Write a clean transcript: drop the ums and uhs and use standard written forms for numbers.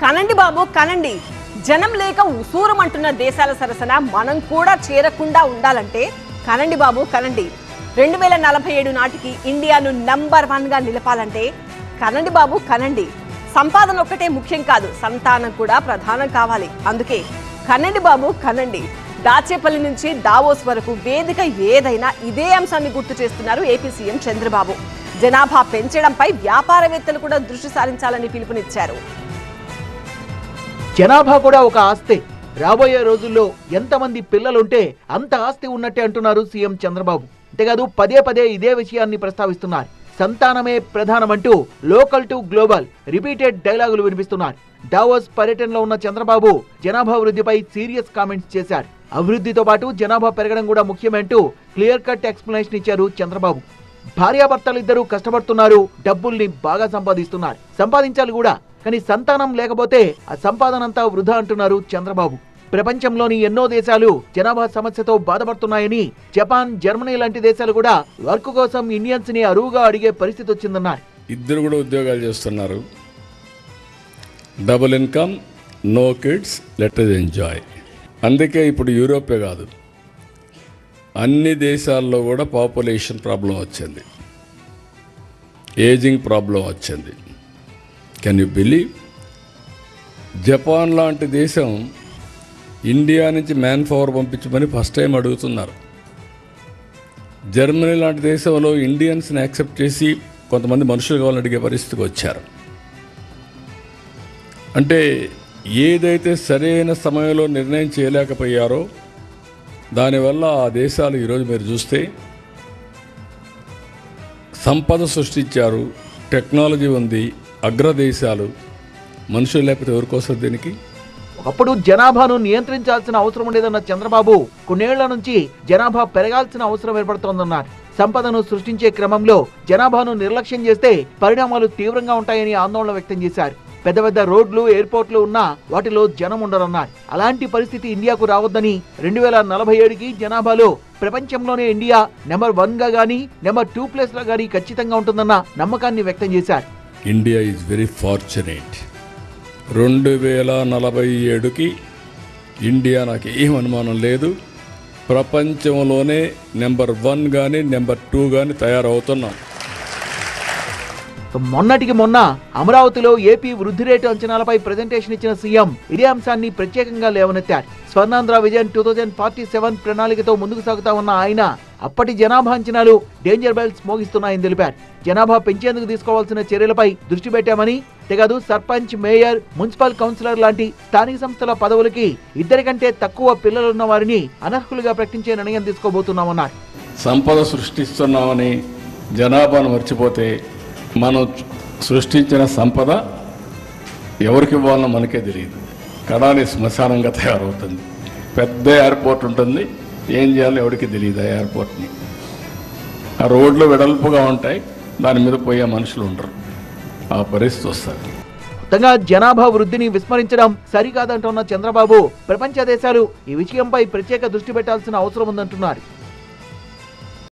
కనండి బాబు కనండి. జనం లేక ఉసూరమంటున్న దేశాల సరసన మనం కూడా చేరకుండా ఉండాలంటే కనండి బాబు కనండి. 2047 నాటికి ఇండియాను నంబర్ 1 గా నిలపాలంటే కనండి బాబు కనండి. సంపాదన ఒక్కటే ముఖ్యం కాదు, సంతానం కూడా ప్రధానం కావాలి. అందుకే కనండి బాబు కనండి. దాచేపల్లి నుంచి దావోస్ వరకు వేదిక ఏదైనా ఇదే అంశాన్ని గుర్తు చేస్తున్నారు ఏపీ సీఎం చంద్రబాబు. జనాభా పెంచడంపై వ్యాపారవేత్తలు కూడా దృష్టి సారించాలని పిలుపునిచ్చారు. జనాభా కూడా ఒక ఆస్తి. రాబోయే రోజుల్లో ఎంతమంది పిల్లలుంటే అంత ఆస్తి ఉన్నట్టే అంటున్నారు సీఎం చంద్రబాబు. అంతేకాదు పదే పదే ఇదే విషయాన్ని ప్రస్తావిస్తున్నారు. సంతానమే ప్రధానమంటూ లోకల్ టు గ్లోబల్ రిపీటెడ్ డైలాగులు వినిపిస్తున్నారు. డావోస్ పర్యటనలో ఉన్న చంద్రబాబు జనాభా వృద్ధిపై సీరియస్ కామెంట్స్ చేశారు. అభివృద్ధితో పాటు జనాభా పెరగడం కూడా ముఖ్యమంటూ క్లియర్ కట్ ఎక్స్ప్లెనేషన్ ఇచ్చారు చంద్రబాబు. భార్యాభర్తలిద్దరూ కష్టపడుతున్నారు, డబ్బుల్ని బాగా సంపాదిస్తున్నారు, సంపాదించాలి కూడా. కానీ సంతానం లేకపోతే ఆ సంపాదనంతా వృధా అంటున్నారు చంద్రబాబు. ప్రపంచంలోని ఎన్నో దేశాలు జనాభా సమస్యతో బాధపడుతున్నాయని, జపాన్, జర్మనీ లాంటి దేశాలు కూడా వర్క్ కోసం ఇండియన్స్ ని అరువుగా అడిగే పరిస్థితి వచ్చిందన్నారు. ఇద్దరు కూడా ఉద్యోగాలు చేస్తున్నారు. Double income, no kids, let us enjoy. అందుకే ఇప్పుడు యూరోపే కాదు, అన్ని దేశాల్లో కూడా పాపులేషన్ ప్రాబ్లం వచ్చింది, ఏజింగ్ ప్రాబ్లం వచ్చింది. Can you believe? జపాన్ లాంటి దేశం ఇండియా నుంచి మ్యాన్ పవర్ పంపించమని ఫస్ట్ టైం అడుగుతున్నారు. జర్మనీ లాంటి దేశంలో ఇండియన్స్ని యాక్సెప్ట్ చేసి కొంతమంది మనుషులు కావాలని అడిగే పరిస్థితికి వచ్చారు. అంటే ఏదైతే సరైన సమయంలో నిర్ణయం చేయలేకపోయారో దానివల్ల ఆ దేశాలు ఈరోజు మీరు చూస్తే సంపద సృష్టించారు, టెక్నాలజీ ఉంది, అగ్రదేశాలు. మనుషులు లేకపోతే ఎవరికోసం దీనికి? ఒకప్పుడు జనాభాను నియంత్రించాల్సిన అవసరం ఉండేదన్న చంద్రబాబు కొన్నేళ్ల నుంచి జనాభా పెరగాల్సిన అవసరం ఏర్పడుతోందన్నారు. సంపదను సృష్టించే క్రమంలో జనాభాను నిర్లక్ష్యం చేస్తే పరిణామాలు తీవ్రంగా ఉంటాయని ఆందోళన వ్యక్తం చేశారు. పెద్ద పెద్ద రోడ్లు, ఎయిర్పోర్ట్లు ఉన్నా వాటిలో జనం ఉండరన్నారు. అలాంటి పరిస్థితి ఇండియాకు రావద్దని 2047కి జనాభాలో ప్రపంచంలోనే ఇండియా నెంబర్ 1 గా గానీ నెంబర్ 2 ప్లేస్ లో గానీ ఖచ్చితంగా ఉంటుందన్న నమ్మకాన్ని వ్యక్తం చేశారు. India is very fortunate. 2047కి ఇండియా నాకు ఏం అనుమానం లేదు, ప్రపంచంలోనే నెంబర్ 1 కానీ నెంబర్ 2 కానీ తయారవుతున్నాం. మొన్నటికి మొన్న అమరావతిలో ఏపీ వృద్ధి రేటు అంచనాలపై ప్రెజెంటేషన్ ఇచ్చిన సీఎం ఇదే అంశాన్ని ప్రత్యేకంగా లేవనెత్తారు. స్వర్ణాంధ్ర విజన్ 2047 ప్రణాళికతో ముందుకు సాగుతా ఉన్న ఆయన అప్పటి జనాభా అంచనాలు డేంజర్ బెల్స్ మోగిస్తున్నాయని తెలిపారు. జనాభా పెంచేందుకు తీసుకోవాల్సిన చర్యలపై దృష్టి పెట్టామని, తెగదు సర్పంచ్, మేయర్, మున్సిపల్ కౌన్సిలర్ లాంటి స్థానిక సంస్థల పదవులకి 2 కంటే తక్కువ పిల్లలున్న వారిని అనర్హులుగా ప్రకటించే నిర్ణయం తీసుకోబోతున్నామన్నారు. సంపద సృష్టిస్తున్నామని జనాభాను మర్చిపోతే మనం సృష్టించిన సంపద ఎవరికి ఇవ్వాలనో మనకే తెలియదు. కడాని శ్మశానంగా తయారవుతుంది. పెద్ద ఎయిర్పోర్ట్ ఉంటుంది, ఏం చేయాలో ఎవరికి తెలియదు. ఆ ఎయిర్పోర్ట్ని ఆ రోడ్లు వెడల్పుగా ఉంటాయి, దాని మీద పోయే మనుషులు ఉండరు. ఆ పరిస్థితి వస్తుంది. మొత్తంగా జనాభా వృద్ధిని విస్మరించడం సరికాదంటున్న చంద్రబాబు ప్రపంచ దేశాలు ఈ విషయంపై ప్రత్యేక దృష్టి పెట్టాల్సిన అవసరం ఉందంటున్నారు.